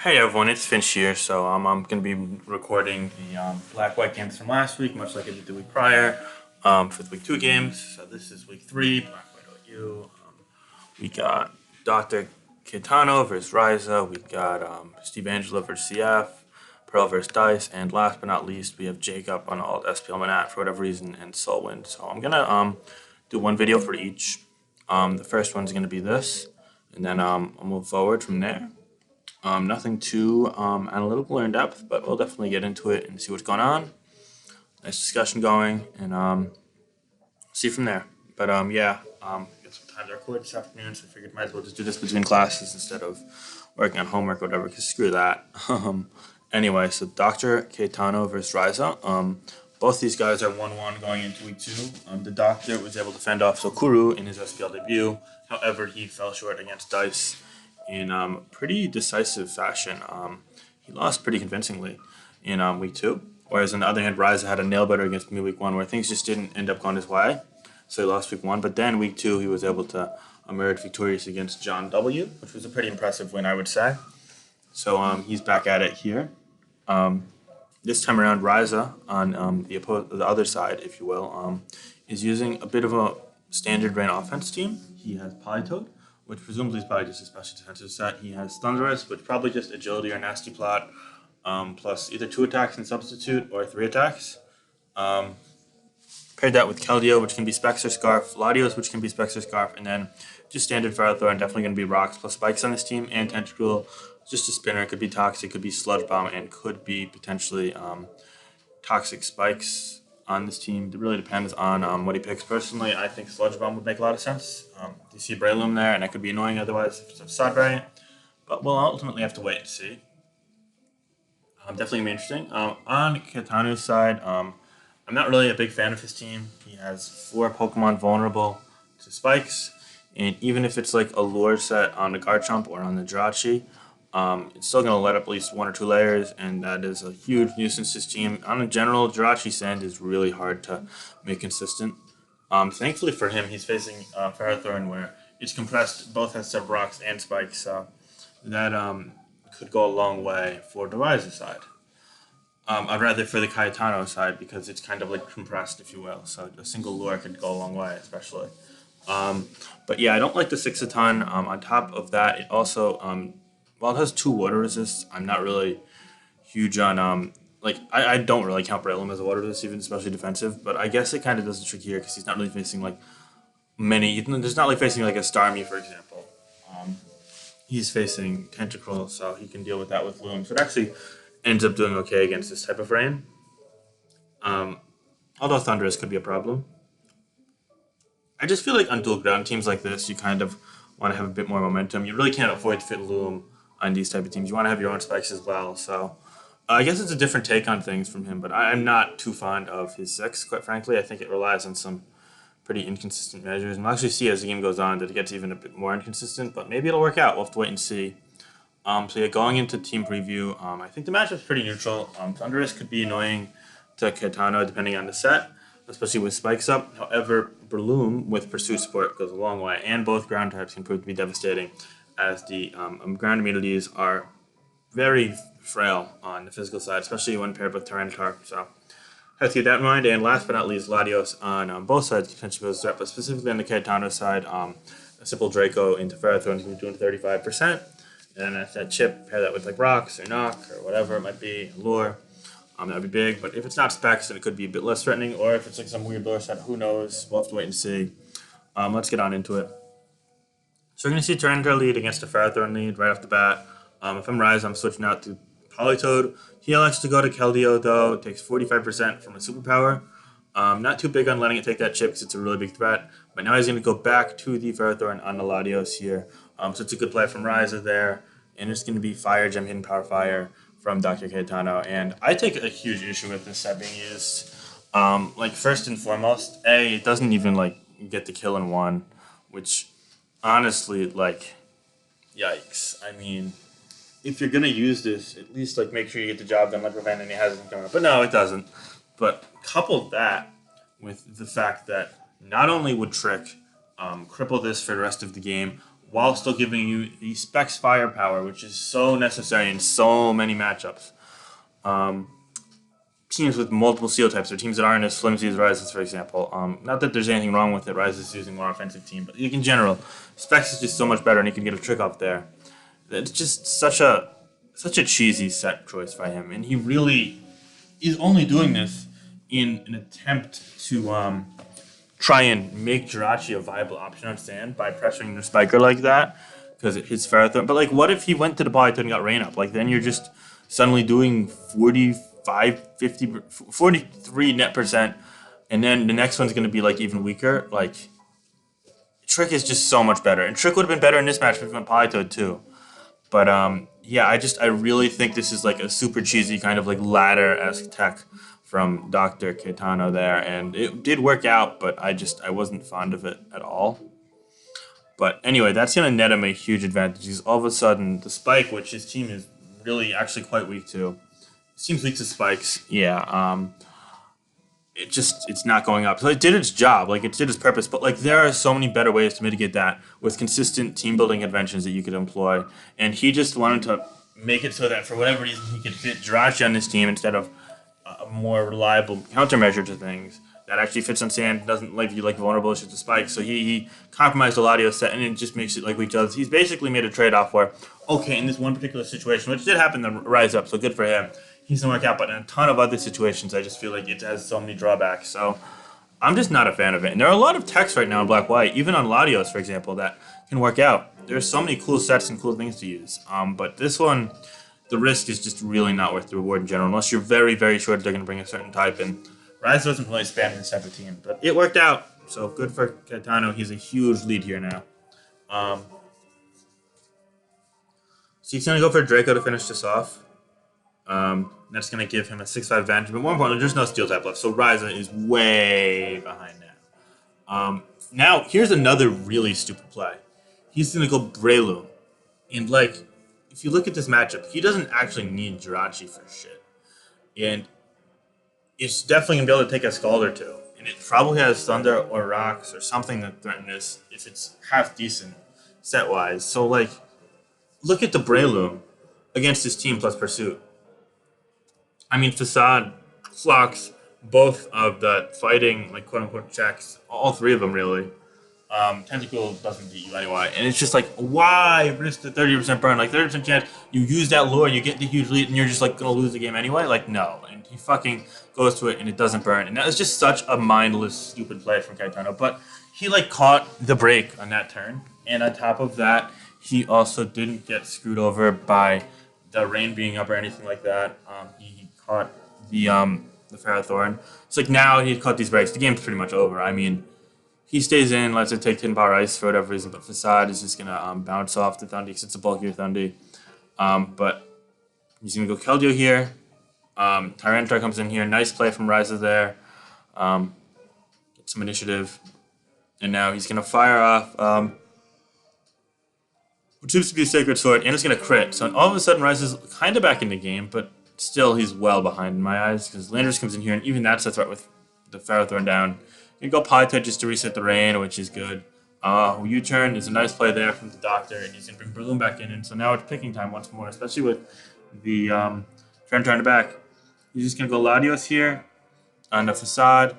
Hey everyone, it's Finch here. I'm going to be recording the black-white games from last week, much like I did the week prior, for the week 2 games. So this is week 3, black-white OU. We got Dr. Caetano versus Raiza. We got Steve Angelo versus CF, Pearl versus Dice, and last but not least, we have Jacob on alt SPL Manat for whatever reason, and Solwind. So I'm going to do one video for each. The first one's going to be this, and then I'll move forward from there. Nothing too analytical or in depth, but we'll definitely get into it and see what's going on. Nice discussion going, and see from there. But yeah, got some time to record this afternoon, so I figured might as well just do this between classes instead of working on homework or whatever, because screw that. Anyway, so Dr. Caetano versus Raiza. Both these guys are 1-1 going into week 2. The Doctor was able to fend off Sokuru in his SPL debut. However, he fell short against Dice in pretty decisive fashion. He lost pretty convincingly in week 2. Whereas on the other hand, Raiza had a nail biter against me week 1 where things just didn't end up going his way. So he lost week 1. But then week 2, he was able to emerge victorious against John W., which was a pretty impressive win, I would say. So he's back at it here. This time around, Raiza on the other side, if you will, is using a bit of a standard rain offense team. He has Polytoad, which presumably is probably just a special defensive set. He has Thunderous, which probably just agility or nasty plot, plus either 2 attacks and substitute or 3 attacks. Paired that with Keldeo, which can be Specs or Scarf, Latios, which can be Specs or Scarf, and then just standard Ferrothorn, definitely going to be Rocks plus Spikes on this team, and Tentacruel, just a spinner. It could be Toxic, could be Sludge Bomb, and could be potentially Toxic Spikes on this team. It really depends on what he picks. Personally, I think Sludge Bomb would make a lot of sense. You see Breloom there, and that could be annoying otherwise if it's a Sod variant. But we'll ultimately have to wait and see. Definitely going to be interesting. On Caetano's side, I'm not really a big fan of his team. He has 4 Pokemon vulnerable to Spikes. And even if it's like a lure set on the Garchomp or on the Jirachi, it's still going to let up at least 1 or 2 layers, and that is a huge nuisance to his team. On a general, Jirachi Sand is really hard to make consistent. Thankfully for him, he's facing Ferrothorn, where it's compressed, both has several rocks and spikes, so that could go a long way for the Raiza side. I'd rather for the Caetano side, because it's kind of like compressed, if you will, so a single lure could go a long way, especially. But yeah, I don't like the 6-a-ton. On top of that, it also, while it has 2 water resists, I'm not really huge on, I don't really count Breloom as a water resist, even especially defensive, but I guess it kind of does the trick here, because he's not really facing, like, there's not like facing, like, a Starmie, for example. He's facing Tentacruel, so he can deal with that with Loom, so it actually ends up doing okay against this type of rain. Although Thunderous could be a problem. I just feel like on dual ground teams like this, you kind of want to have a bit more momentum. You really can't afford to fit Loom on these type of teams. You want to have your own spikes as well. So I guess it's a different take on things from him, but I'm not too fond of his 6, quite frankly. I think it relies on some pretty inconsistent measures. And we'll actually see as the game goes on that it gets even a bit more inconsistent, but maybe it'll work out. We'll have to wait and see. So yeah, going into team preview, I think the matchup's pretty neutral. Thunderous could be annoying to Caetano depending on the set, especially with spikes up. However, Breloom with Pursuit Support goes a long way, and both ground types can prove to be devastating, as the ground immunities are very frail on the physical side, especially when paired with Tyranitar. So have to keep that in mind. And last but not least, Latios on both sides potentially pose a threat, but specifically on the Caetano side, a simple Draco into Ferrothorn can be doing 35%. And if that chip, pair that with like Rocks or Knock or whatever it might be, Lure, that would be big. But if it's not Specs, then it could be a bit less threatening. Or if it's like some weird lure set, who knows? We'll have to wait and see. Let's get on into it. So we're going to see Tyranitar lead against a Ferrothorn lead right off the bat. If I'm Raiza, I'm switching out to Polytoad. He elects to go to Keldeo, though. It takes 45% from a superpower. Not too big on letting it take that chip because it's a really big threat. But now he's going to go back to the Ferrothorn on the Latios here. So it's a good play from Raiza there. And it's going to be Fire Gem Hidden Power Fire from Dr. Caetano. And I take a huge issue with this set being used. First and foremost, it doesn't even, get the kill in 1. Which, honestly, yikes. I mean, if you're going to use this, at least, make sure you get the job done, prevent any hazards coming up. But no, it doesn't. But couple that with the fact that not only would Trick cripple this for the rest of the game, while still giving you the specs firepower, which is so necessary in so many matchups. Teams with multiple seal types, or teams that aren't as flimsy as Raiza's, for example. Not that there's anything wrong with it. Raiza's using more offensive team, but in general, specs is just so much better, and he can get a trick off there. It's just such a cheesy set choice by him, and he really is only doing this in an attempt to try and make Jirachi a viable option on stand by pressuring the spiker like that, because it hits Ferrothorn. But like, what if he went to the polytoad and got rain up? Like, then you're just suddenly doing 43 net percent, and then the next one's going to be like even weaker. Like, Trick is just so much better, and Trick would have been better in this match if he went polytoad too. But yeah, I really think this is like a super cheesy kind of like ladder-esque tech from Dr. Caetano there, and it did work out, but I wasn't fond of it at all. But anyway, that's going to net him a huge advantage. He's all of a sudden the spike, which his team is really actually quite weak to. His team's weak to spikes. Yeah, it's not going up. So it did its job, like it did its purpose, but like there are so many better ways to mitigate that with consistent team building conventions that you could employ. And he just wanted to make it so that for whatever reason he could fit Jirachi on his team instead of a more reliable countermeasure to things that actually fits on sand, doesn't leave you like vulnerable issues to spikes. So he compromised the Eladio set, and it just makes it like weak does. He's basically made a trade-off where, okay, in this one particular situation, which did happen to rise up, so good for him, he's going to work out. But in a ton of other situations, I just feel like it has so many drawbacks. So I'm just not a fan of it. And there are a lot of techs right now in Black-White, even on Latios, for example, that can work out. There's so many cool sets and cool things to use. But this one, the risk is just really not worth the reward in general, unless you're very, very sure that they're going to bring a certain type. And Raiza doesn't really span his type of team. But it worked out. So good for Caetano. He's a huge lead here now. So he's going to go for Draco to finish this off. That's going to give him a 6-5 advantage. But more importantly, there's no steel type left. So Raiza is way behind now. Now, here's another really stupid play. He's going to go Breloom. And, like, if you look at this matchup, he doesn't actually need Jirachi for shit. And it's definitely going to be able to take a Scald or two. And it probably has Thunder or Rocks or something that threaten this if it's half decent set-wise. So, like, look at the Breloom against his team plus Pursuit. I mean, Facade, Flux, both of the fighting, like, quote-unquote checks, all three of them, really. Tentacle doesn't beat you anyway. And it's just like, why risk the 30% burn? Like, 30% chance you use that lure, you get the huge lead, and you're just, like, going to lose the game anyway? Like, no. And he fucking goes to it, and it doesn't burn. And that was just such a mindless, stupid play from Caetano. But he, like, caught the break on that turn. And on top of that, he also didn't get screwed over by the rain being up or anything like that. He caught the Ferrothorn. It's like now he caught these breaks. The game's pretty much over. I mean, he stays in, lets it take 10 power ice for whatever reason, but Facade is just going to bounce off the Thundy because it's a bulkier Thundy. But he's going to go Keldeo here. Tyranitar comes in here. Nice play from Raiza there. Get some initiative. And now he's going to fire off what seems to be a Sacred Sword, and it's going to crit. So all of a sudden, Raiza's kind of back in the game, but still he's well behind in my eyes because Landers comes in here, and even that's a threat with the Ferrothorn down. You go Polytoad just to reset the rain, which is good. U-turn is a nice play there from the Doctor, and he's going to bring Breloom back in. And so now it's picking time once more, especially with the Tyranitar in the back. He's just going to go Latios here on the Facade.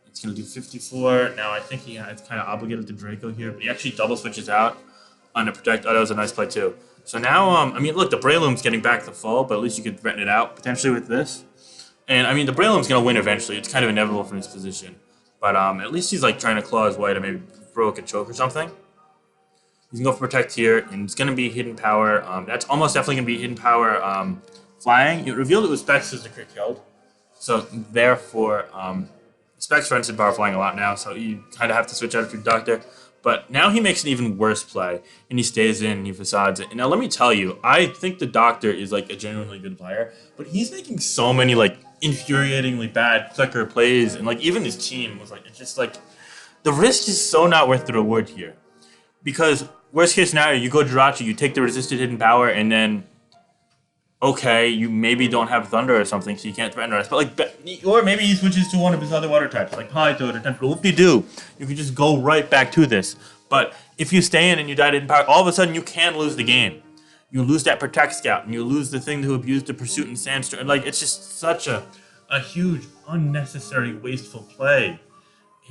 It's going to do 54. Now I think it's kind of obligated to Draco here, but he actually double switches out on the Protect. Oh, that was a nice play too. So now, I mean, look, the Breloom's getting back to full, but at least you could threaten it out potentially with this. And I mean, the Breloom's going to win eventually. It's kind of inevitable from his position. But at least he's like trying to claw his way to maybe provoke a choke or something. He's going to go for Protect here, and it's going to be Hidden Power. That's almost definitely going to be Hidden Power flying. It revealed it was Specs as the crit killed. So therefore, Specs runs Hidden Power flying a lot now, so you kind of have to switch out if you're Doctor. But now he makes an even worse play, and he stays in and he facades it. And now let me tell you, I think the Doctor is like a genuinely good player, but he's making so many like infuriatingly bad clicker plays, and like even his team was like, it's just like, the risk is so not worth the reward here. Because worst case scenario, you go Jirachi, you take the resisted hidden power, and then, okay, you maybe don't have Thunder or something, so you can't threaten us. But like, or maybe he switches to one of his other water types, like Polytoad or Tentacle. Whoop-de-doo. You can just go right back to this. But if you stay in and you die to hidden power, all of a sudden you can lose the game. You lose that protect scout, and you lose the thing to abuse the pursuit and sandstorm. Like, it's just such a huge, unnecessary, wasteful play.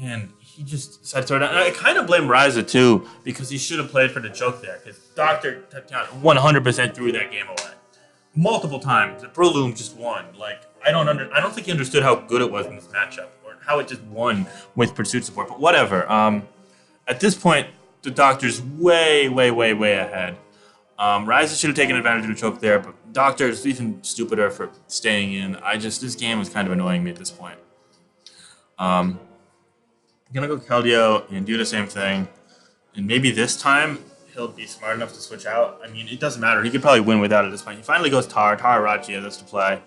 And he just decided to throw it out. And I kind of blame Raiza, too, because he should have played for the choke there. Because Dr. 100% threw that game away. Multiple times. The Breloom just won. Like, I don't think he understood how good it was in this matchup. Or how it just won with pursuit support. But whatever. At this point, the Doctor's way, way, way, way ahead. Raiza should have taken advantage of the choke there, but Doctor is even stupider for staying in. This game was kind of annoying me at this point. I'm gonna go Keldeo and do the same thing, and maybe this time he'll be smart enough to switch out. I mean, it doesn't matter. He could probably win without it at this point. He finally goes Tar Raji, that's the play.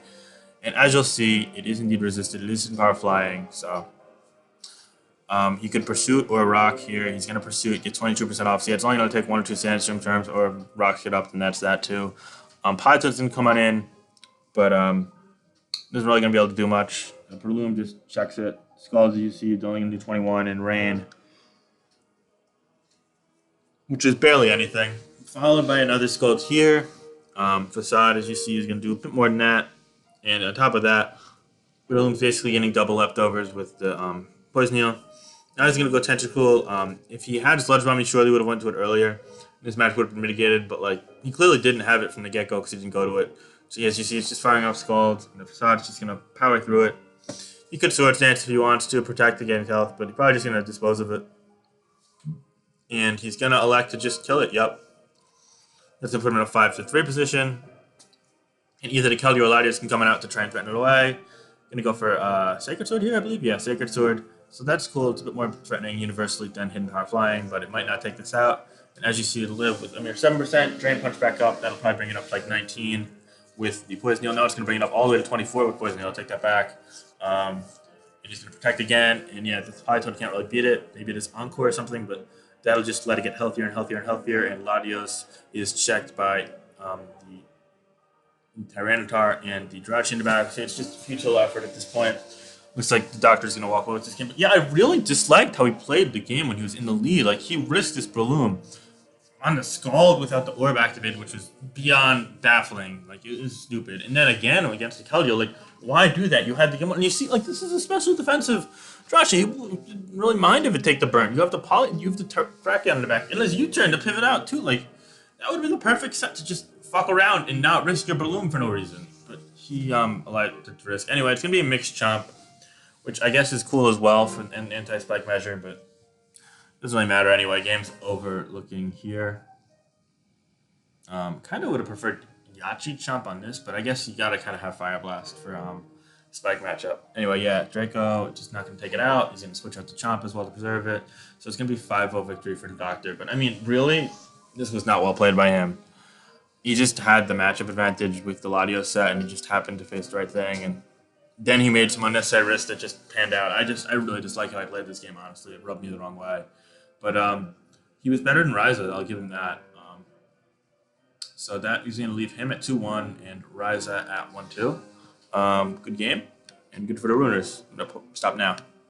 And as you'll see, it is indeed resisted. It is in power flying, so he could pursuit or rock here. He's going to pursuit, get 22% off. So yeah, it's only going to take 1 or 2 sandstorm turns, or rocks it up, and that's that too. Python's going to come on in, but isn't really going to be able to do much. Breloom just checks it. Scalds, as you see, is only going to do 21, and Rain, which is barely anything. Followed by another Scald here. Facade, as you see, is going to do a bit more than that. And on top of that, Breloom's basically getting double leftovers with the Poison Heal. Now he's going to go Tentacle. If he had Sludge Bomb, he surely would have went to it earlier. This match would have been mitigated, but like he clearly didn't have it from the get-go because he didn't go to it. So as you see, it's just firing off Scald, and the Facade's just going to power through it. He could Sword Stance if he wants to protect the game's health, but he's probably just going to dispose of it. And he's going to elect to just kill it, yep. That's going to put him in a 5-3 position. And either the Keldeo or Latios can come out to try and threaten it away. Going to go for Sacred Sword here, I believe. Yeah, Sacred Sword. So that's cool. It's a bit more threatening universally than Hidden Power Flying, but it might not take this out. And as you see, it'll live with a mere 7%. Drain Punch back up. That'll probably bring it up to like 19 with the Poison Heal. Now it's going to bring it up all the way to 24 with Poison Heal. I'll take that back. And he's going to protect again. And yeah, the Python can't really beat it. Maybe it is Encore or something, but that'll just let it get healthier and healthier and healthier. And Latios is checked by the Tyranitar and the Jirachi in the back. So it's just a futile effort at this point. Looks like the Doctor's going to walk away with this game. But yeah, I really disliked how he played the game when he was in the lead. Like, he risked this Breloom on the Scald without the Orb activated, which was beyond baffling. Like, it was stupid. And then again, against the Keldeo, like, why do that? You had the game, and you see, like, this is a special defensive Jirachi. He wouldn't really mind if it take the burn. You have the Brachion in the back. And as you turn to pivot out, too. Like, that would have been the perfect set to just fuck around and not risk your Breloom for no reason. But he allowed to risk. Anyway, it's going to be a mixed chomp, which I guess is cool as well for an anti-spike measure, but doesn't really matter anyway. Game's over looking here. Kind of would have preferred Yachi Chomp on this, but I guess you gotta kind of have Fire Blast for spike matchup. Anyway, yeah, Draco just not going to take it out. He's going to switch out to Chomp as well to preserve it. So it's going to be 5-0 victory for the Doctor. But I mean, really, this was not well played by him. He just had the matchup advantage with the Latios set, and he just happened to face the right thing, and then he made some unnecessary risks that just panned out. I really dislike how I played this game, honestly. It rubbed me the wrong way. But he was better than Raiza, I'll give him that. So that is going to leave him at 2-1 and Raiza at 1-2. Good game, and good for the Ruiners. I'm going to stop now.